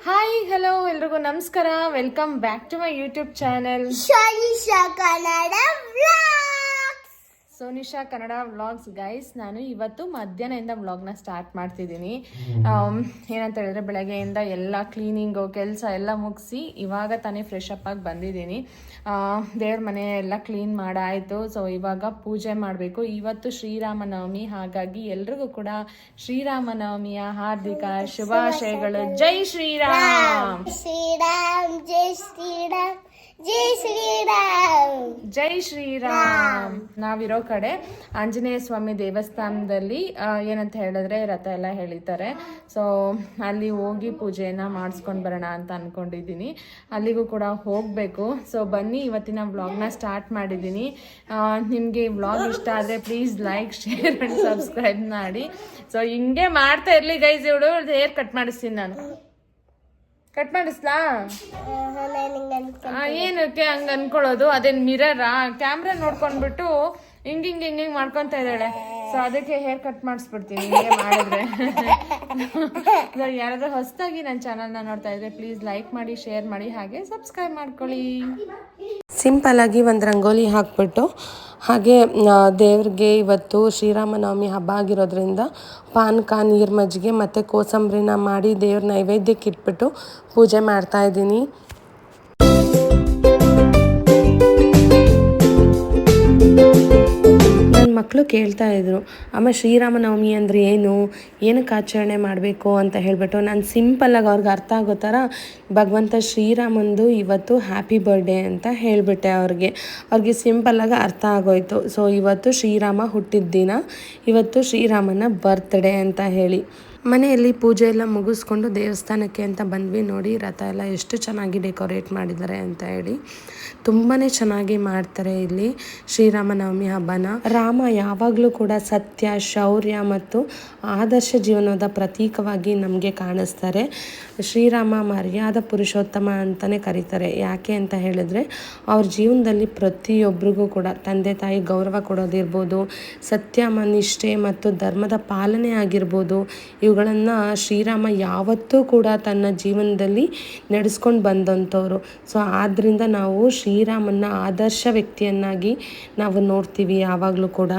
Hi hello ಎಲ್ರಿಗೂ ನಮಸ್ಕಾರ. Welcome back to my YouTube channel Sonisha Kannada vlogs. Guys, ನಾನು ಇವತ್ತು ಮಧ್ಯಾಹ್ನದಿಂದ ವ್ಲಾಗ್ನ ಸ್ಟಾರ್ಟ್ ಮಾಡ್ತಿದ್ದೀನಿ. ಏನಂತ ಹೇಳಿದ್ರೆ ಬೆಳಗ್ಗೆಯಿಂದ ಎಲ್ಲ ಕ್ಲೀನಿಂಗು ಕೆಲಸ ಎಲ್ಲ ಮುಗಿಸಿ ಇವಾಗ ತಾನೇ ಫ್ರೆಶ್ ಅಪ್ ಆಗಿ ಬಂದಿದ್ದೀನಿ. ದೇವ್ರ ಮನೆ ಎಲ್ಲ ಕ್ಲೀನ್ ಮಾಡಾಯಿತು. ಸೊ ಇವಾಗ ಪೂಜೆ ಮಾಡಬೇಕು. ಇವತ್ತು ಶ್ರೀರಾಮನವಮಿ, ಹಾಗಾಗಿ ಎಲ್ರಿಗೂ ಕೂಡ ಶ್ರೀರಾಮನವಮಿಯ ಹಾರ್ದಿಕ ಶುಭಾಶಯಗಳು. ಜೈ ಶ್ರೀರಾಮ್. ಶ್ರೀರಾಮ್ ಜೈ ಶ್ರೀರಾಮ್ ಜೈ ಶ್ರೀರಾಮ್ ಜೈ ಶ್ರೀರಾಮ್. ನಾವಿರೋ ಕಡೆ ಆಂಜನೇಯ ಸ್ವಾಮಿ ದೇವಸ್ಥಾನದಲ್ಲಿ ಏನಂತ ಹೇಳಿದ್ರೆ ರಥ ಎಲ್ಲ ಎಳಿತಾರೆ. ಸೊ ಅಲ್ಲಿ ಹೋಗಿ ಪೂಜೆಯನ್ನು ಮಾಡಿಸ್ಕೊಂಡು ಬರೋಣ ಅಂತ ಅಂದ್ಕೊಂಡಿದ್ದೀನಿ. ಅಲ್ಲಿಗೂ ಕೂಡ ಹೋಗಬೇಕು. ಸೊ ಬನ್ನಿ, ಇವತ್ತಿನ ವ್ಲಾಗ್ನ ಸ್ಟಾರ್ಟ್ ಮಾಡಿದ್ದೀನಿ. ನಿಮಗೆ ವ್ಲಾಗ್ ಇಷ್ಟ ಆದರೆ please like, share and subscribe ಮಾಡಿ. ಸೊ ಹಿಂಗೆ ಮಾಡ್ತಾ ಇರಲಿ ಗೈಸ್. ಇವಳು ಹೇರ್ ಕಟ್ ಮಾಡಿಸ್ತೀನಿ. ನಾನು ಕಟ್ ಮಾಡಿಸ್ಲಾ? ಏನಕ್ಕೆ ಹಂಗೆ ಅನ್ಕೊಳ್ಳೋದು? ಅದೇನು ಮಿರರಾ? ಕ್ಯಾಮ್ರಾ ನೋಡ್ಕೊಂಡ್ಬಿಟ್ಟು ಹಿಂಗೆ ಮಾಡ್ಕೊತಾ ಇದ್ದಾಳೆ. ಸೊ ಅದಕ್ಕೆ ಹೇರ್ ಕಟ್ ಮಾಡಿಸ್ಬಿಡ್ತೀನಿ ಹಿಂಗೆ ಮಾಡಿದ್ರೆ. ಯಾರಾದ್ರೂ ಹೊಸದಾಗಿ ನನ್ನ ಚಾನಲ್ನ ನೋಡ್ತಾ ಇದ್ರೆ ಪ್ಲೀಸ್ ಲೈಕ್ ಮಾಡಿ, ಶೇರ್ ಮಾಡಿ, ಹಾಗೆ ಸಬ್ಸ್ಕ್ರೈಬ್ ಮಾಡ್ಕೊಳ್ಳಿ. ಸಿಂಪಲ್ ಆಗಿ ಒಂದು ರಂಗೋಲಿ ಹಾಕ್ಬಿಟ್ಟು, ಹಾಗೆ ದೇವ್ರಿಗೆ ಇವತ್ತು ಶ್ರೀರಾಮನವಮಿ ಹಬ್ಬ ಆಗಿರೋದ್ರಿಂದ ಪಾನಕ, ನೀರು ಮಜ್ಜಿಗೆ ಮತ್ತು ಕೋಸಂಬರಿನ ಮಾಡಿ ದೇವ್ರ ನೈವೇದ್ಯಕ್ಕೆ ಇಟ್ಬಿಟ್ಟು ಪೂಜೆ ಮಾಡ್ತಾಯಿದ್ದೀನಿ. ಮಕ್ಕಳು ಕೇಳ್ತಾ ಇದ್ರು, ಅಮ್ಮ ಶ್ರೀರಾಮನವಮಿ ಅಂದರೆ ಏನಕ್ಕೆ ಆಚರಣೆ ಮಾಡಬೇಕು ಅಂತ ಹೇಳಿಬಿಟ್ಟು ನಾನು ಸಿಂಪಲ್ಲಾಗಿ ಅವ್ರಿಗೆ ಅರ್ಥ ಆಗೋ ಥರ ಭಗವಂತ ಶ್ರೀರಾಮಂದು ಇವತ್ತು ಹ್ಯಾಪಿ ಬರ್ಡೇ ಅಂತ ಹೇಳಿಬಿಟ್ಟೆ. ಅವ್ರಿಗೆ ಸಿಂಪಲ್ಲಾಗಿ ಅರ್ಥ ಆಗೋಯ್ತು. ಸೊ ಇವತ್ತು ಶ್ರೀರಾಮ ಹುಟ್ಟಿದ ದಿನ, ಇವತ್ತು ಶ್ರೀರಾಮನ ಬರ್ತ್ಡೇ ಅಂತ ಹೇಳಿ ಮನೆಯಲ್ಲಿ ಪೂಜೆ ಎಲ್ಲ ಮುಗಿಸ್ಕೊಂಡು ದೇವಸ್ಥಾನಕ್ಕೆ ಅಂತ ಬಂದ್ವಿ. ನೋಡಿ ರಥ ಎಲ್ಲ ಎಷ್ಟು ಚೆನ್ನಾಗಿ ಡೆಕೋರೇಟ್ ಮಾಡಿದ್ದಾರೆ ಅಂತ ಹೇಳಿ. ತುಂಬಾ ಚೆನ್ನಾಗಿ ಮಾಡ್ತಾರೆ ಇಲ್ಲಿ ಶ್ರೀರಾಮನವಮಿ ಹಬ್ಬನ. ರಾಮ ಯಾವಾಗಲೂ ಕೂಡ ಸತ್ಯ, ಶೌರ್ಯ ಮತ್ತು ಆದರ್ಶ ಜೀವನದ ಪ್ರತೀಕವಾಗಿ ನಮಗೆ ಕಾಣಿಸ್ತಾರೆ. ಶ್ರೀರಾಮ ಮರ್ಯಾದ ಪುರುಷೋತ್ತಮ ಅಂತಲೇ ಕರೀತಾರೆ. ಯಾಕೆ ಅಂತ ಹೇಳಿದ್ರೆ ಅವ್ರ ಜೀವನದಲ್ಲಿ ಪ್ರತಿಯೊಬ್ಬರಿಗೂ ಕೂಡ ತಂದೆ ತಾಯಿ ಗೌರವ ಕೊಡೋದಿರ್ಬೋದು, ಸತ್ಯ, ನಿಷ್ಠೆ ಮತ್ತು ಧರ್ಮದ ಪಾಲನೆ ಆಗಿರ್ಬೋದು, ಇವುಗಳನ್ನು ಶ್ರೀರಾಮ ಯಾವತ್ತೂ ಕೂಡ ತನ್ನ ಜೀವನದಲ್ಲಿ ನಡೆಸ್ಕೊಂಡು ಬಂದಂಥವ್ರು. ಸೊ ಆದ್ದರಿಂದ ನಾವು ಶ್ರೀರಾಮನ ಆದರ್ಶ ವ್ಯಕ್ತಿಯನ್ನಾಗಿ ನಾವು ನೋಡ್ತೀವಿ ಯಾವಾಗಲೂ ಕೂಡ.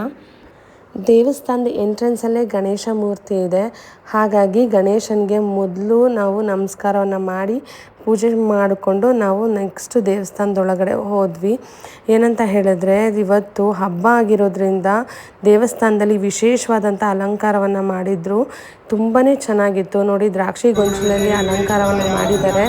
ದೇವಸ್ಥಾನದ ಎಂಟ್ರೆನ್ಸಲ್ಲೇ ಗಣೇಶ ಮೂರ್ತಿ ಇದೆ. ಹಾಗಾಗಿ ಗಣೇಶನಿಗೆ ಮೊದಲು ನಾವು ನಮಸ್ಕಾರವನ್ನು ಮಾಡಿ ಪೂಜೆ ಮಾಡಿಕೊಂಡು ನಾವು ನೆಕ್ಸ್ಟ್ ದೇವಸ್ಥಾನದೊಳಗಡೆ ಹೋದ್ವಿ. ಏನಂತ ಹೇಳಿದ್ರೆ ಇವತ್ತು ಹಬ್ಬ ಆಗಿರೋದ್ರಿಂದ ದೇವಸ್ಥಾನದಲ್ಲಿ ವಿಶೇಷವಾದಂಥ ಅಲಂಕಾರವನ್ನು ಮಾಡಿದ್ರು. ತುಂಬಾ ಚೆನ್ನಾಗಿತ್ತು. ನೋಡಿ, ದ್ರಾಕ್ಷಿ ಗೊಂಚಲಲ್ಲಿ ಅಲಂಕಾರವನ್ನು ಮಾಡಿದ್ದಾರೆ.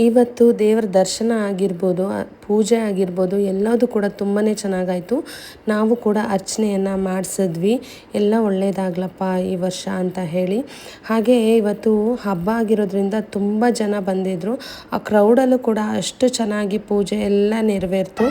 ಇವತ್ತು ದೇವರ ದರ್ಶನ ಆಗಿರ್ಬೋದು, ಪೂಜೆ ಆಗಿರ್ಬೋದು, ಎಲ್ಲದೂ ಕೂಡ ತುಂಬಾ ಚೆನ್ನಾಗಾಯಿತು. ನಾವು ಕೂಡ ಅರ್ಚನೆಯನ್ನು ಮಾಡಿಸಿದ್ವಿ. ಎಲ್ಲ ಒಳ್ಳೆಯದಾಗ್ಲಪ್ಪ ಈ ವರ್ಷ ಅಂತ ಹೇಳಿ. ಹಾಗೆ ಇವತ್ತು ಹಬ್ಬ ಆಗಿರೋದ್ರಿಂದ ತುಂಬ ಜನ ಬಂದಿದ್ದರು. ಆ ಕ್ರೌಡಲ್ಲೂ ಕೂಡ ಅಷ್ಟು ಚೆನ್ನಾಗಿ ಪೂಜೆ ಎಲ್ಲ ನೆರವೇರ್ತು.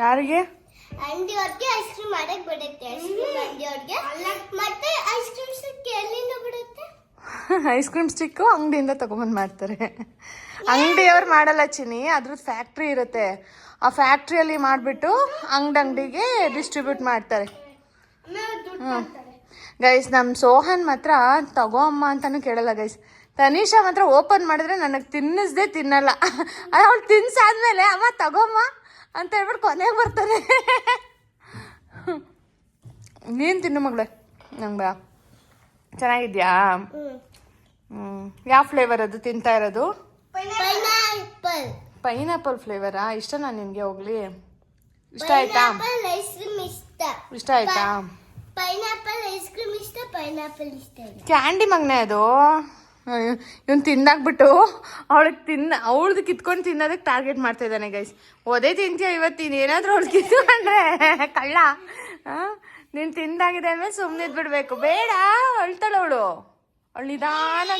ಯಾರಿಗೆ? ಅಂಗಡಿಯವ್ರಿಗೆ ಐಸ್ ಕ್ರೀಮ್ ಮಾಡಕ್ ಬಿಡುತ್ತೆ. ಐಸ್ ಕ್ರೀಮ್ ಅಂಗಡಿಯವ್ರಿಗೆ. ಮತ್ತೆ ಐಸ್ ಕ್ರೀಮ್ ಸ್ಟಿಕ್ ಎಲ್ಲಿಂದ ಬಿಡುತ್ತೆ? ಐಸ್ ಕ್ರೀಮ್ ಸ್ಟಿಕ್ಕು ಅಂಗಡಿಯಿಂದ ತಗೊಂಬಂದು ಮಾಡ್ತಾರೆ. ಅಂಗಡಿಯವ್ರು ಮಾಡಲ್ಲ ಚಿನಿ, ಅದ್ರದ್ದು ಫ್ಯಾಕ್ಟ್ರಿ ಇರುತ್ತೆ. ಆ ಫ್ಯಾಕ್ಟ್ರಿಯಲ್ಲಿ ಮಾಡಿಬಿಟ್ಟು ಅಂಗಡಿಗೆ ಡಿಸ್ಟ್ರಿಬ್ಯೂಟ್ ಮಾಡ್ತಾರೆ. ಗೈಸ್, ನಮ್ಮ ಸೋಹನ್ ಮಾತ್ರ ತಗೋ ಅಮ್ಮ ಅಂತಾನು ಕೇಳಲ್ಲ ಗೈಸ್. ತನಿಷಾ ಮಾತ್ರ ಓಪನ್ ಮಾಡಿದ್ರೆ ನನಗೆ ತಿನ್ನಿಸ್ದೆ ತಿನ್ನಲ್ಲ. ಅವಳು ತಿನ್ಸಾದ್ಮೇಲೆ ಅಮ್ಮ ತಗೋಮ್ಮ ಅಂತ ಹೇಳ್ಬಿಟ್ಟು ಕೊನೆಗೆ ಬರ್ತಾನೆ. ನೀನು ತಿನ್ನು ಮಗಳೇ. ನಂಗೆ ಚೆನ್ನಾಗಿದ್ಯಾ? ಯಾವ ಫ್ಲೇವರ್ ಅದು ತಿಂತಾ ಇರೋದು? ಪೈನಾಪಲ್ ಫ್ಲೇವರಾ? ಇಷ್ಟನಾ ನಿನಗೆ? ಹೋಗ್ಲಿ, ಇಷ್ಟ ಆಯ್ತಾ? ಇಷ್ಟ ಆಯ್ತಾ? ಪೈನಾಪಲ್ ಐಸ್ ಕ್ರೀಮ್ ಪೈನಾಪಲ್ ಇಷ್ಟ ಇಲ್ಲ. ಕ್ಯಾಂಡಿ ಮಗನೆ ಅದು. ಇವನು ತಿಂದಾಕ್ಬಿಟ್ಟು ಅವಳದು ಕಿತ್ಕೊಂಡು ತಿನ್ನೋದಕ್ಕೆ ಟಾರ್ಗೆಟ್ ಮಾಡ್ತಾ ಇದ್ದಾನೆ ಗೈಸ್. ಓದೇ ತಿಂತೀಯ ಇವತ್ತಿನ ಏನಾದರೂ ಅವಳು ಕಿತ್ಕೊಂಡ್ರೆ ಕಳ್ಳ. ನೀನು ತಿಂದಾಗಿದೆ ಅಂದ್ಮೇಲೆ ಸುಮ್ಮನೆ ಇದ್ಬಿಡ್ಬೇಕು. ಬೇಡ ಅಳ್ತಾಳೆ ಅವಳು ನಿಧಾನ.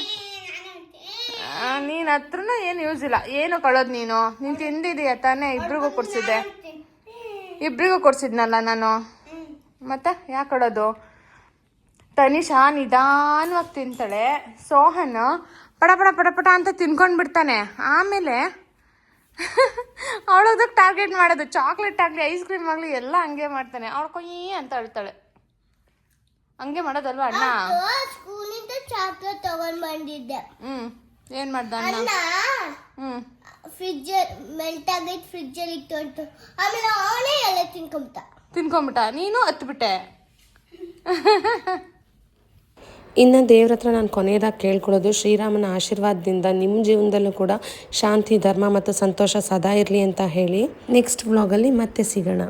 ನೀನು ಹತ್ರನೂ ಏನು ಯೂಸ್ ಇಲ್ಲ. ಏನು ಕಳೋದು ನೀನು ತಿಂದಿದೀಯ ತಾನೇ. ಇಬ್ರಿಗೂ ಕೊಡ್ಸಿದ್ನಲ್ಲ ನಾನು. ಮತ್ತೆ ಯಾಕೆ ಕಳೋದು? ತನಿಷಾ ನಿಧಾನವಾಗಿ ತಿಂತಾಳೆ. ಸೋಹನ್ ಪಟ ಪಟ ಪಟ ಪಟ ಅಂತ ತಿನ್ಕೊಂಡು ಬಿಡ್ತಾನೆ. ಆಮೇಲೆ ಅವಳದಕ್ಕೆ ಟಾರ್ಗೆಟ್ ಮಾಡೋದು. ಚಾಕ್ಲೇಟ್ ಆಗಲಿ ಐಸ್ ಕ್ರೀಮ್ ಆಗಲಿ ಎಲ್ಲ ಹಂಗೆ ಮಾಡ್ತಾನೆ. ಅವಳು ಕೊಯ್ಯಿ ಅಂತ ಅಳ್ತಾಳೆ. ಹಂಗೆ ಮಾಡೋದಲ್ವಾ ಅಣ್ಣ? ಸ್ಕೂಲಿಂದ ಚಾಕ್ಲೇಟ್ ತಗೊಂಡ್ ಬಂದಿದ್ದೆ. ಏನ್ ಮಾಡ್ದ ಅಣ್ಣ? ಫ್ರಿಜ್ ಮೆಲ್ಟ್ ಆಗೈತ್, ಫ್ರಿಜ್ ಅಲ್ಲಿ ಇಟ್ಟು ಆಮೇಲೆ ಅವನೇ ಎಲ್ಲ ತಿನ್ಕೊಂಬಿಟ್ಟ. ನೀನು ಹತ್ಬಿಟ್ಟೆ. ಇನ್ನು ದೇವ್ರ ಹತ್ರ ನಾನು ಕೊನೆಯದಾಗಿ ಕೇಳ್ಕೊಳ್ಳೋದು, ಶ್ರೀರಾಮನ ಆಶೀರ್ವಾದದಿಂದ ನಿಮ್ಮ ಜೀವನದಲ್ಲೂ ಕೂಡ ಶಾಂತಿ, ಧರ್ಮ ಮತ್ತು ಸಂತೋಷ ಸದಾ ಇರಲಿ ಅಂತ ಹೇಳಿ. ನೆಕ್ಸ್ಟ್ ವ್ಲಾಗಲ್ಲಿ ಮತ್ತೆ ಸಿಗೋಣ.